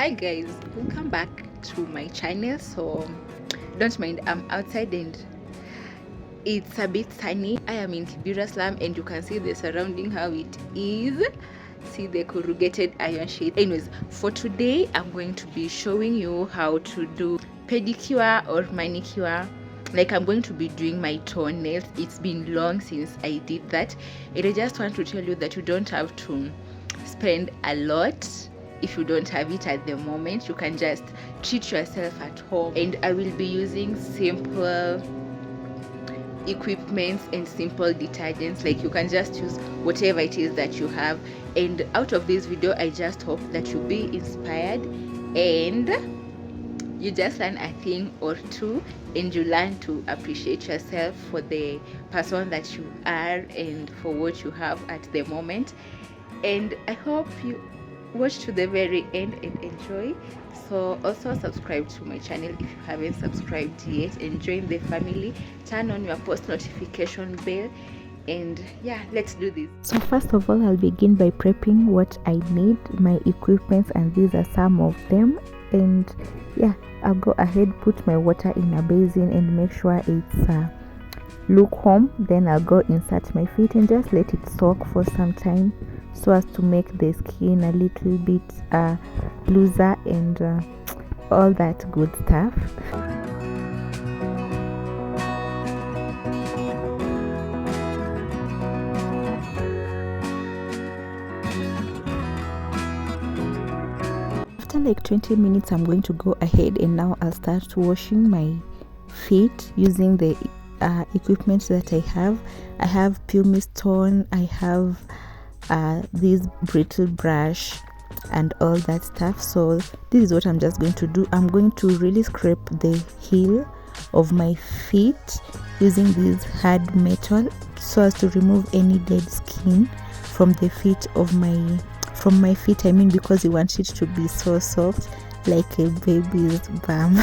Hi guys, welcome back to my channel. So don't mind, I'm outside and it's a bit sunny. I am in Kibera Slum and you can see the surrounding how it is. See the corrugated iron sheet. Anyways, for today I'm going to be showing you how to do pedicure or manicure. Like, I'm going to be doing my toenails. It's been long since I did that, and I just want to tell you that you don't have to spend a lot. If you don't have it at the moment, you can just treat yourself at home, and I will be using simple equipments and simple detergents. Like, you can just use whatever it is that you have. And out of this video, I just hope that you be inspired and you just learn a thing or two, and you learn to appreciate yourself for the person that you are and for what you have at the moment. And I hope you watch to the very end and enjoy. So also subscribe to my channel if you haven't subscribed yet, and join the family. Turn on your post notification bell, and yeah, let's do this. So first of all, I'll begin by prepping what I need, my equipments, and these are some of them. And yeah, I'll go ahead, put my water in a basin and make sure it's lukewarm. Then I'll go insert my feet and just let it soak for some time, so as to make the skin a little bit looser and all that good stuff. After like 20 minutes, I'm going to go ahead and now I'll start washing my feet using the equipment that I have. I have pumice stone, I have this brittle brush and all that stuff. So this is what I'm just going to do. I'm going to really scrape the heel of my feet using this hard metal, so as to remove any dead skin from the feet of my feet. I mean, because you want it to be so soft like a baby's bum.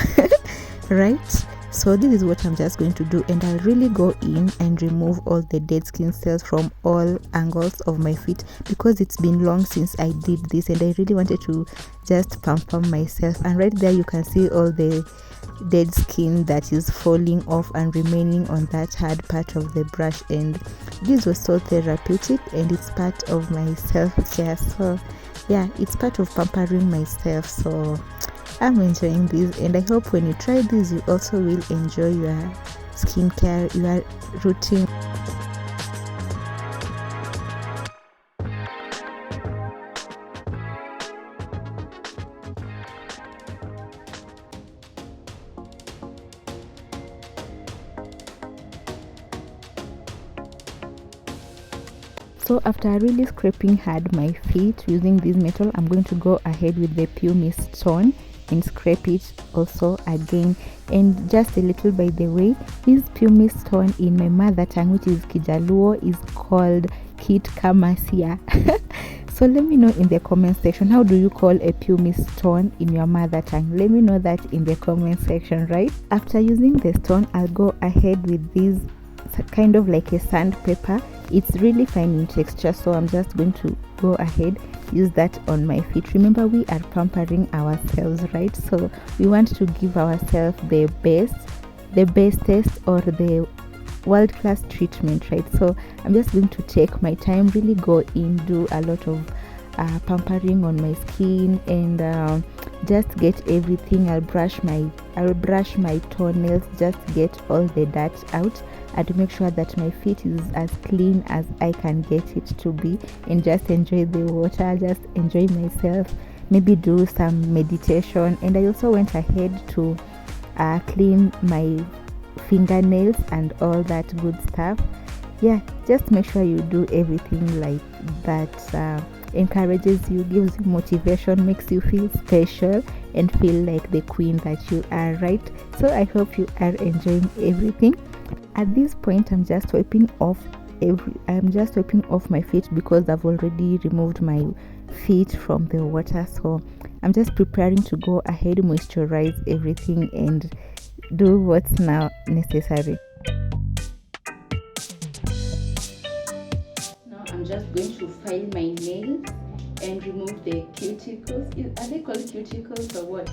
Right? So this is what I'm just going to do, and I'll really go in and remove all the dead skin cells from all angles of my feet, because it's been long since I did this and I really wanted to just pamper myself. And right there you can see all the dead skin that is falling off and remaining on that hard part of the brush, and this was so therapeutic, and it's part of my self-care. So yeah, it's part of pampering myself. So I'm enjoying this, and I hope when you try this you also will enjoy your skincare, your routine. So after really scraping hard my feet using this metal, I'm going to go ahead with the pumice stone and scrape it also again. And just a little by the way, this pumice stone in my mother tongue, which is Kijaluo, is called Kit Kamasia. So let me know in the comment section, how do you call a pumice stone in your mother tongue? Let me know that in the comment section. Right after using the stone, I'll go ahead with this kind of like a sandpaper. It's really fine in texture, so I'm just going to go ahead, use that on my feet. Remember, we are pampering ourselves, right? So we want to give ourselves the bestest or the world-class treatment, right? So I'm just going to take my time, really go in, do a lot of pampering on my skin, and just get everything. I'll brush my toenails, just get all the dirt out, and to make sure that my feet is as clean as I can get it to be, and just enjoy the water, just enjoy myself, maybe do some meditation. And I also went ahead to clean my fingernails and all that good stuff. Yeah, just make sure you do everything like that. Encourages you, gives you motivation, makes you feel special and feel like the queen that you are, right? So I hope you are enjoying everything. At this point, I'm just wiping off my feet, because I've already removed my feet from the water. So I'm just preparing to go ahead, moisturize everything and do what's now necessary. Now I'm just going to file my nails and remove the cuticles. Are they called cuticles or what?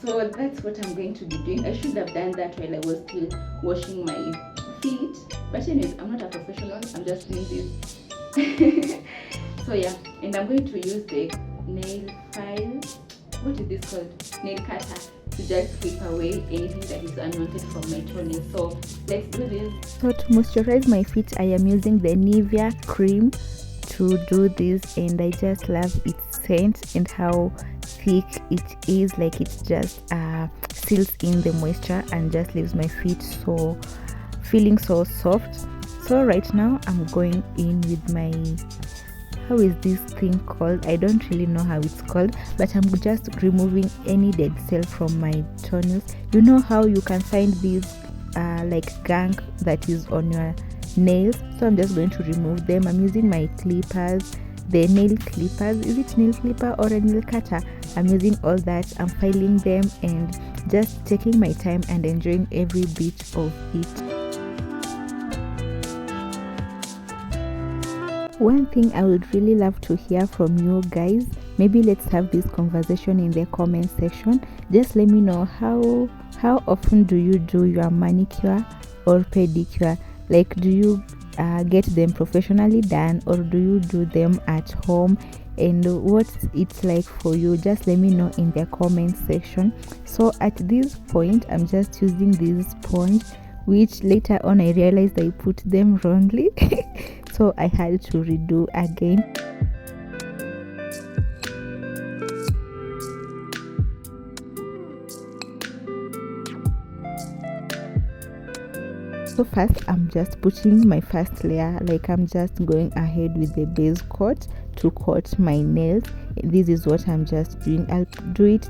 So that's what I'm going to be doing. I should have done that while I was still washing my feet. But anyways, I'm not a professional. I'm just doing this. So yeah, and I'm going to use the nail file. What is this called? Nail cutter, to just clip away anything that is unwanted from my toenail. So let's do this. So to moisturize my feet, I am using the Nivea cream to do this, and I just love its scent and how thick it is. Like it just seals in the moisture and just leaves my feet so feeling so soft. So right now I'm going in with my, how is this thing called? I don't really know how it's called, but I'm just removing any dead cell from my toenails. You know how you can find these like gunk that is on your nails? So I'm just going to remove them. I'm using my clippers, the nail clippers. Is it nail clipper or a nail cutter? I'm using all that. I'm filing them and just taking my time and enjoying every bit of it. One thing I would really love to hear from you guys, maybe let's have this conversation in the comment section. Just let me know how often do you do your manicure or pedicure? Like, do you get them professionally done, or do you do them at home, and what's it like for you? Just let me know in the comment section. So at this point I'm just using this sponge, which later on I realized I put them wrongly. So I had to redo again. So first I'm just putting my first layer, like I'm just going ahead with the base coat to coat my nails. This is what I'm just doing. I'll do it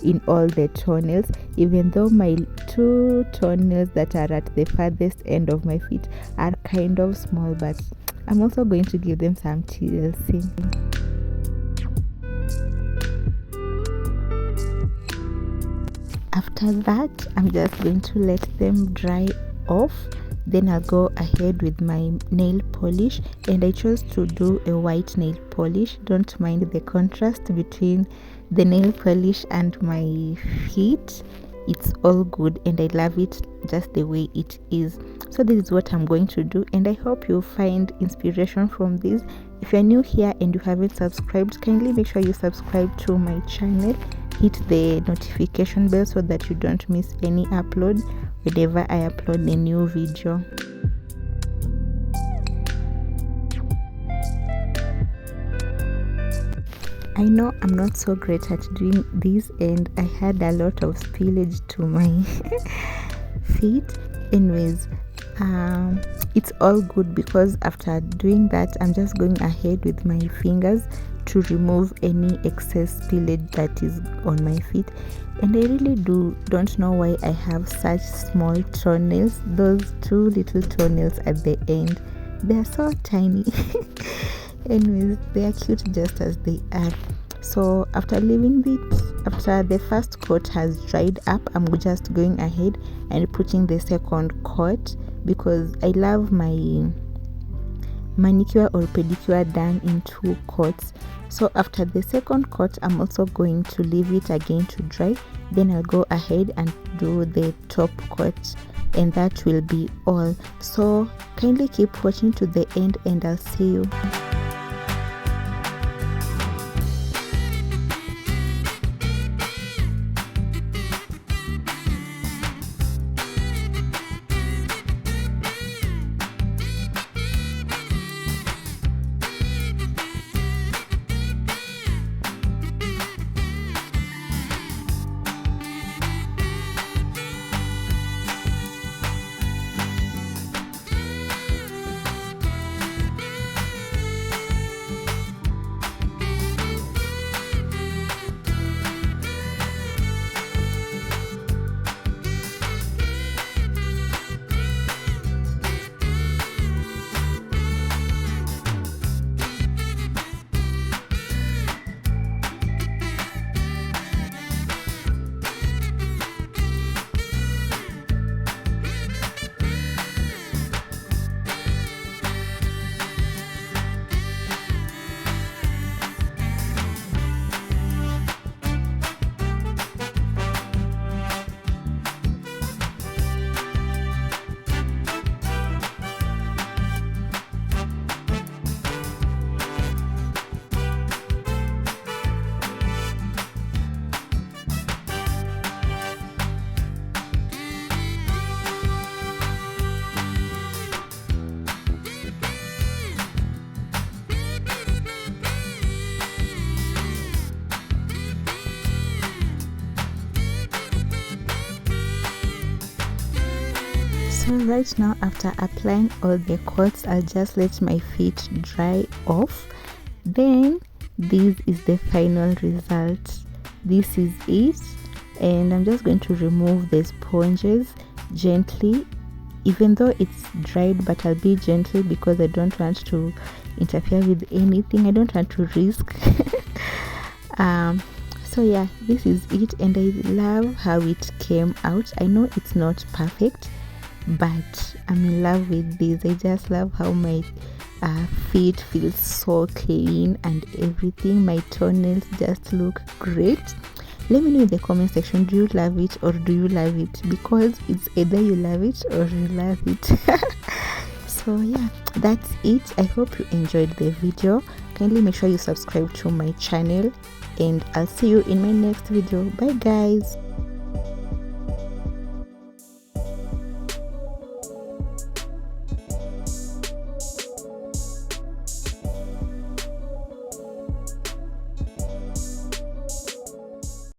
in all the toenails, even though my two toenails that are at the farthest end of my feet are kind of small, but I'm also going to give them some TLC. After that, I'm just going to let them dry off. Then I'll go ahead with my nail polish, and I chose to do a white nail polish. Don't mind the contrast between the nail polish and my feet. It's all good and I love it just the way it is. So this is what I'm going to do, and I hope you find inspiration from this. If you're new here and you haven't subscribed, kindly make sure you subscribe to my channel. Hit the notification bell so that you don't miss any upload whenever I upload a new video. I know I'm not so great at doing this, and I had a lot of spillage to my feet. Anyways, it's all good because after doing that I'm just going ahead with my fingers to remove any excess spillage that is on my feet. And I really don't know why I have such small toenails. Those two little toenails at the end, they're so tiny. Anyways, they are cute just as they are. So after leaving it, after the first coat has dried up, I'm just going ahead and putting the second coat, because I love my manicure or pedicure done in 2 coats. So after the second coat, I'm also going to leave it again to dry. Then I'll go ahead and do the top coat, and that will be all. So kindly keep watching to the end and I'll see you. So right now, after applying all the coats, I'll just let my feet dry off. Then this is the final result. This is it, and I'm just going to remove the sponges gently, even though it's dried, but I'll be gentle because I don't want to interfere with anything. I don't want to risk. So yeah, this is it, and I love how it came out. I know it's not perfect, but I'm in love with this. I just love how my feet feel so clean and everything. My toenails just look great. Let me know in the comment section, do you love it or do you love it? Because it's either you love it or you love it. So yeah, that's it. I hope you enjoyed the video. Kindly make sure you subscribe to my channel, and I'll see you in my next video. Bye guys.